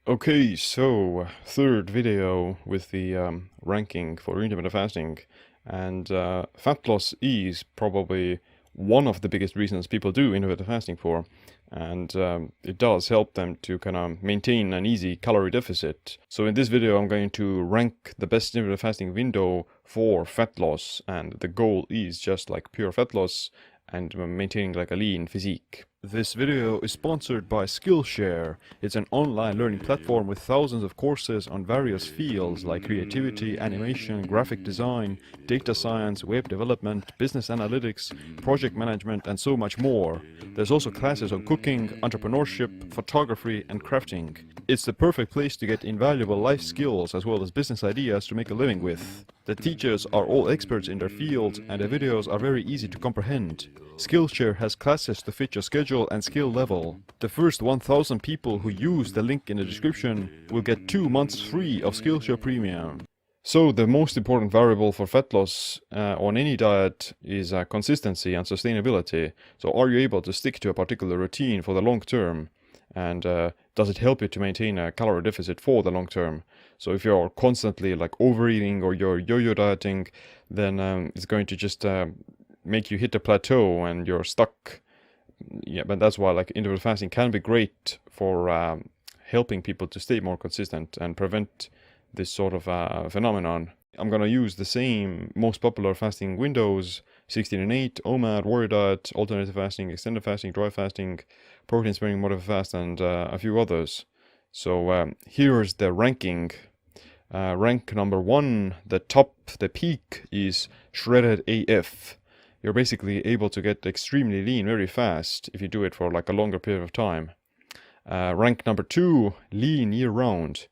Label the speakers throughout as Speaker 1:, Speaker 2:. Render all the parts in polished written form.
Speaker 1: Okay, so third video with the ranking for intermittent fasting, and fat loss is probably one of the biggest reasons people do intermittent fasting for, and it does help them to kind of maintain an easy calorie deficit. So in this video, I'm going to rank the best intermittent fasting window for fat loss, and the goal is just like pure fat loss and maintaining like a lean physique. This video is sponsored by Skillshare. It's an online learning platform with thousands of courses on various fields like creativity, animation, graphic design, data science, web development, business analytics, project management, and so much more. There's also classes on cooking, entrepreneurship, photography, and crafting. It's the perfect place to get invaluable life skills as well as business ideas to make a living with. The teachers are all experts in their field, and the videos are very easy to comprehend. Skillshare has classes to fit your schedule and skill level. The first 1000 people who use the link in the description will get 2 months free of Skillshare Premium. So the most important variable for fat loss on any diet is consistency and sustainability. So are you able to stick to a particular routine for the long term? And does it help you to maintain a calorie deficit for the long term? So if you're constantly like overeating or you're yo-yo dieting, then it's going to just make you hit a plateau and you're stuck. Yeah, but that's why like intermittent fasting can be great for helping people to stay more consistent and prevent this sort of phenomenon. I'm gonna use the same most popular fasting windows: 16 and 8, OMAD, warrior diet, alternative fasting, extended fasting, dry fasting, protein sparing modified fast, and a few others. So here's the ranking. Rank number 1, the peak is shredded AF. You're basically able to get extremely lean very fast if you do it for like a longer period of time. Rank number 2, lean year round.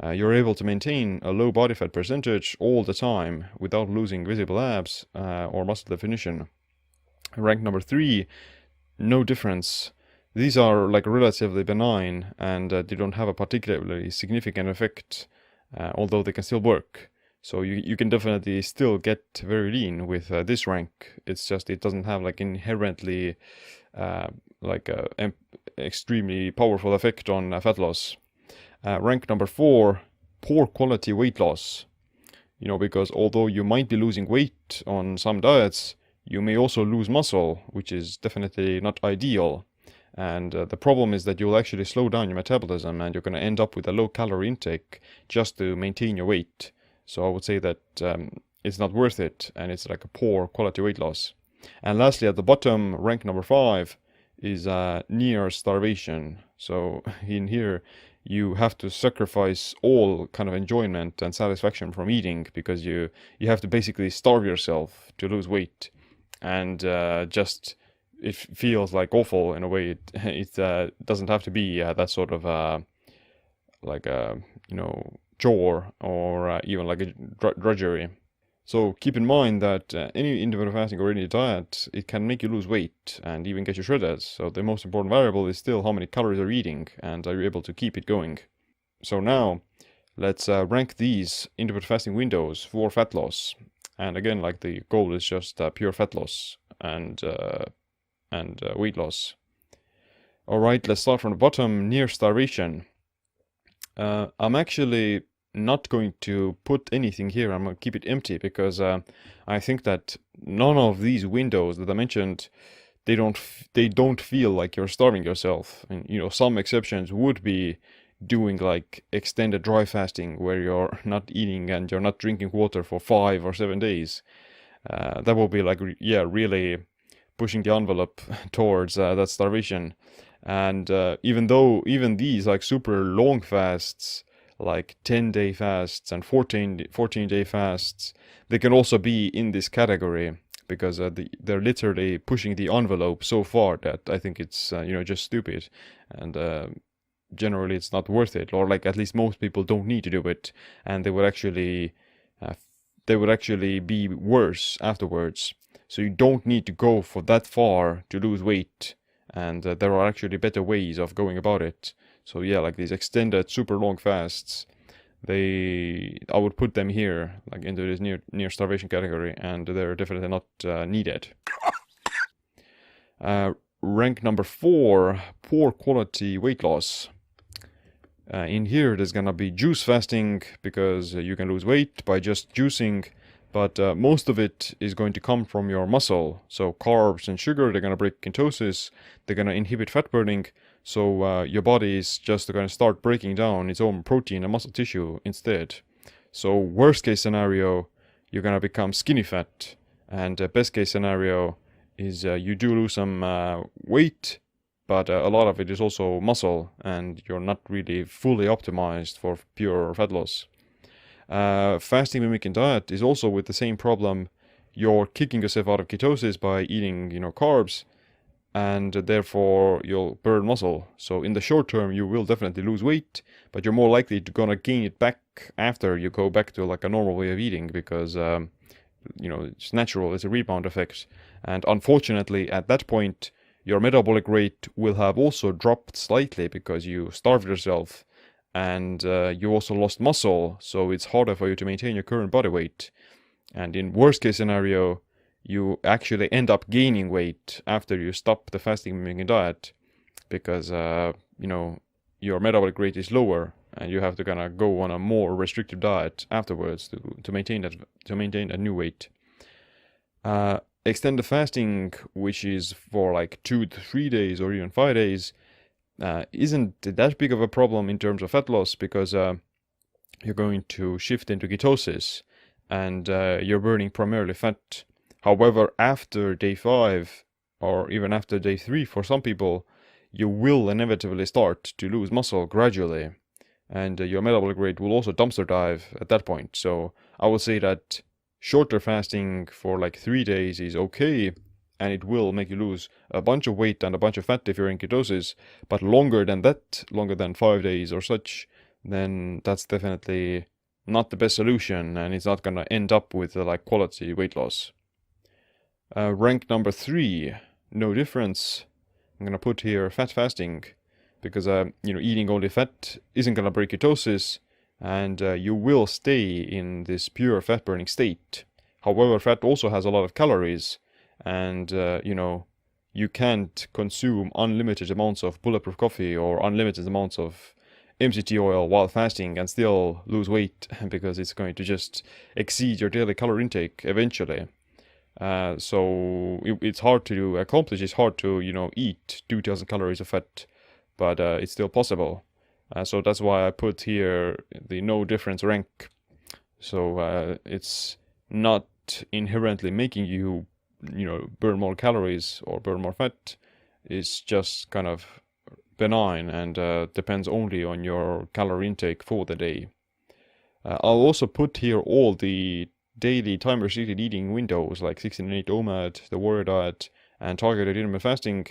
Speaker 1: You're able to maintain a low body fat percentage all the time without losing visible abs or muscle definition. Rank number 3, no difference. These are like relatively benign and they don't have a particularly significant effect, although they can still work. So you can definitely still get very lean with this rank. It's just it doesn't have like inherently like a extremely powerful effect on fat loss. Rank number 4, poor quality weight loss. Because although you might be losing weight on some diets, you may also lose muscle, which is definitely not ideal. And the problem is that you'll actually slow down your metabolism and you're going to end up with a low calorie intake just to maintain your weight. So I would say that it's not worth it, and it's like a poor quality weight loss. And lastly, at the bottom, rank number 5 is near starvation. So in here, you have to sacrifice all kind of enjoyment and satisfaction from eating because you have to basically starve yourself to lose weight, and just it feels like awful in a way. It doesn't have to be that sort of like a chore or even like a drudgery. So keep in mind that any intermittent fasting or any diet, it can make you lose weight and even get you shredded. So the most important variable is still how many calories are you eating and are you able to keep it going. So now let's rank these intermittent fasting windows for fat loss. And again, like the goal is just pure fat loss and weight loss. All right, let's start from the bottom, near starvation. I'm actually not going to put anything here. I'm going to keep it empty because I think that none of these windows that I mentioned, they don't feel like you're starving yourself. And some exceptions would be doing like extended dry fasting where you're not eating and you're not drinking water for 5 or 7 days. That will be like really pushing the envelope towards that starvation. And even these like super long fasts, like 10-day fasts and 14-day fasts, they can also be in this category because they're literally pushing the envelope so far that I think it's just stupid, and generally it's not worth it, or like at least most people don't need to do it, and they would actually be worse afterwards. So you don't need to go for that far to lose weight, and there are actually better ways of going about it. So yeah, like these extended super long fasts, I would put them here, like into this near starvation category, and they're definitely not needed. Rank number 4, poor quality weight loss. In here, there's gonna be juice fasting because you can lose weight by just juicing, but most of it is going to come from your muscle. So carbs and sugar, they're gonna break ketosis, they're gonna inhibit fat burning, so your body is just gonna start breaking down its own protein and muscle tissue instead. So worst case scenario, you're gonna become skinny fat, and best case scenario is you do lose some weight, but a lot of it is also muscle, and you're not really fully optimized for pure fat loss. Fasting mimicking diet is also with the same problem. You're kicking yourself out of ketosis by eating, carbs, and therefore you'll burn muscle. So in the short term, you will definitely lose weight, but you're more likely to gonna gain it back after you go back to like a normal way of eating because it's natural. It's a rebound effect, and unfortunately, at that point, your metabolic rate will have also dropped slightly because you starved yourself and you also lost muscle, so it's harder for you to maintain your current body weight. And in worst case scenario, you actually end up gaining weight after you stop the fasting mimicking diet because your metabolic rate is lower and you have to kind of go on a more restrictive diet afterwards to maintain that new weight. Extended fasting, which is for like 2 to 3 days or even 5 days, isn't that big of a problem in terms of fat loss because you're going to shift into ketosis and you're burning primarily fat. However, after day 5 or even after day 3 for some people, you will inevitably start to lose muscle gradually, and your metabolic rate will also dumpster dive at that point. So I would say that shorter fasting for like 3 days is okay, and it will make you lose a bunch of weight and a bunch of fat if you're in ketosis, but longer than that, longer than 5 days or such, then that's definitely not the best solution, and it's not gonna end up with like quality weight loss. Rank number 3, no difference. I'm gonna put here fat fasting because eating only fat isn't gonna break ketosis, and you will stay in this pure fat burning state. However, fat also has a lot of calories, and you can't consume unlimited amounts of bulletproof coffee or unlimited amounts of MCT oil while fasting and still lose weight because it's going to just exceed your daily calorie intake eventually. So it's hard to accomplish. It's hard to eat 2,000 calories of fat, but it's still possible. So that's why I put here the no difference rank. So it's not inherently making you burn more calories or burn more fat. It's just kind of benign and depends only on your calorie intake for the day. I'll also put here all the daily time restricted eating windows like 16-8 OMAD, the warrior diet, and targeted intermittent fasting,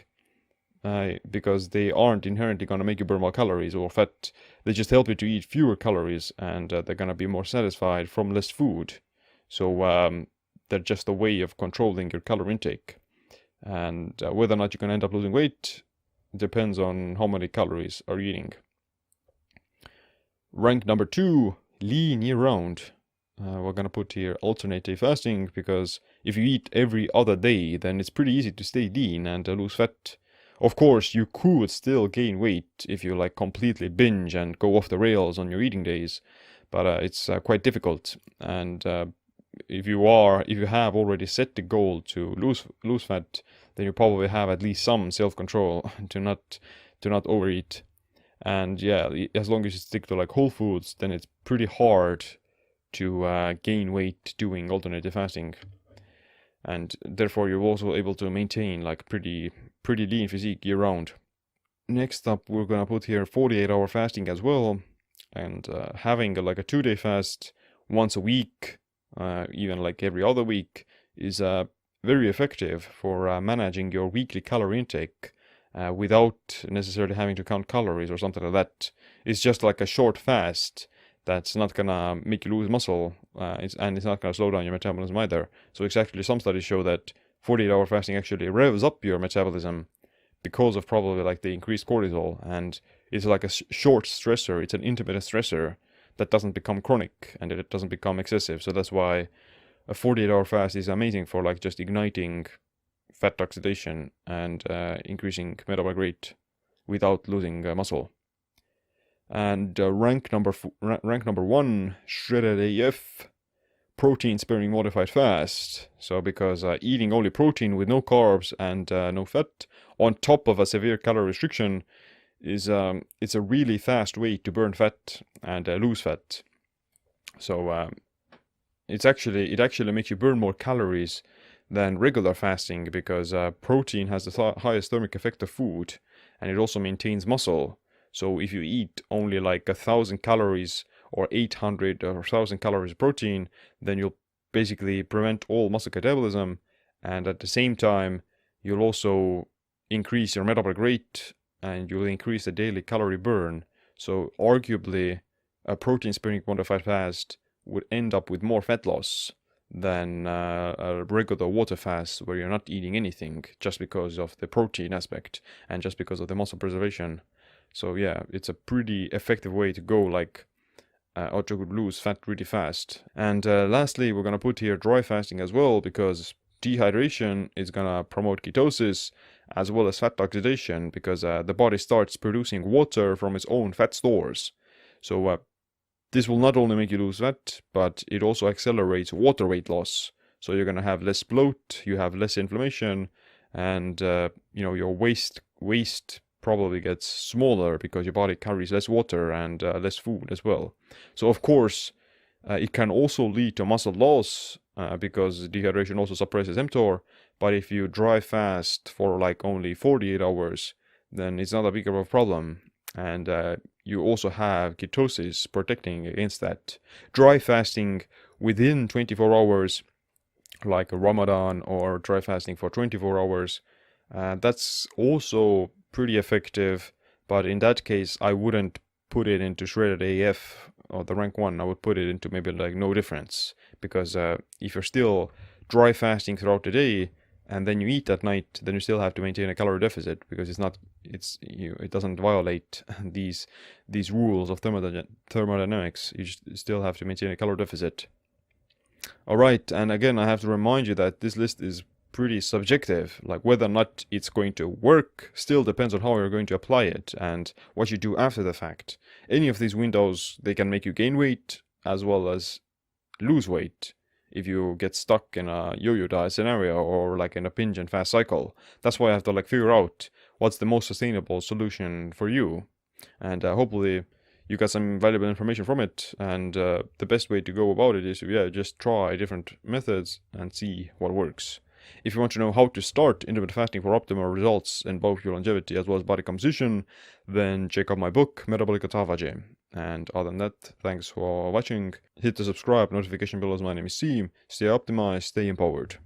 Speaker 1: because they aren't inherently going to make you burn more calories or fat. They just help you to eat fewer calories, and they're going to be more satisfied from less food. So they're just a way of controlling your calorie intake. And whether or not you can end up losing weight depends on how many calories are you eating. Rank number 2, lean year round. We're gonna put here alternate day fasting because if you eat every other day, then it's pretty easy to stay lean and lose fat. Of course, you could still gain weight if you like completely binge and go off the rails on your eating days, but it's quite difficult. And if you have already set the goal to lose fat, then you probably have at least some self-control to not overeat. And yeah, as long as you stick to like whole foods, then it's pretty hard to gain weight doing alternative fasting, and therefore you're also able to maintain like pretty lean physique year round. Next up, we're gonna put here 48-hour fasting as well, and having like a 2-day fast once a week, even like every other week, is very effective for managing your weekly calorie intake without necessarily having to count calories or something like that. It's just like a short fast that's not gonna make you lose muscle, and it's not gonna slow down your metabolism either. So exactly, some studies show that 48-hour fasting actually revs up your metabolism because of probably like the increased cortisol, and it's like a short stressor. It's an intermittent stressor that doesn't become chronic and it doesn't become excessive. So that's why a 48-hour fast is amazing for like just igniting fat oxidation and increasing metabolic rate without losing muscle. And rank number 1, shredded AF, protein sparing modified fast. So because eating only protein with no carbs and no fat on top of a severe calorie restriction is it's a really fast way to burn fat and lose fat. So it actually makes you burn more calories than regular fasting because protein has the highest thermic effect of food, and it also maintains muscle. So if you eat only like 1,000 calories or 800 or 1,000 calories of protein, then you'll basically prevent all muscle catabolism, and at the same time you'll also increase your metabolic rate and you'll increase the daily calorie burn. So arguably a protein sparing modified fast would end up with more fat loss than a regular water fast where you're not eating anything just because of the protein aspect and just because of the muscle preservation. So yeah, it's a pretty effective way to go, like or to lose fat really fast. And lastly, we're gonna put here dry fasting as well, because dehydration is gonna promote ketosis as well as fat oxidation, because the body starts producing water from its own fat stores. So this will not only make you lose fat, but it also accelerates water weight loss. So you're gonna have less bloat, you have less inflammation, and your waist probably gets smaller because your body carries less water and less food as well. So of course, it can also lead to muscle loss because dehydration also suppresses mTOR. But if you dry fast for like only 48 hours, then it's not a big of a problem. And you also have ketosis protecting against that. Dry fasting within 24 hours, like a Ramadan, or dry fasting for 24 hours, that's also pretty effective. But in that case, I wouldn't put it into shredded AF or the rank 1. I would put it into maybe like no difference, because if you're still dry fasting throughout the day and then you eat at night, then you still have to maintain a calorie deficit, because it doesn't violate these rules of thermodynamics. You still have to maintain a calorie deficit. Alright, and again, I have to remind you that this list is pretty subjective. Like, whether or not it's going to work still depends on how you're going to apply it and what you do after the fact. Any of these windows, they can make you gain weight as well as lose weight if you get stuck in a yo-yo diet scenario or like in a binge and fast cycle. That's why I have to like figure out what's the most sustainable solution for you. And hopefully you got some valuable information from it. And the best way to go about it is to just try different methods and see what works. If you want to know how to start intermittent fasting for optimal results in both your longevity as well as body composition, then check out my book, Metabolic Autophagy. And other than that, thanks for watching. Hit the subscribe notification bell, as my name is Siim. Stay optimized, stay empowered.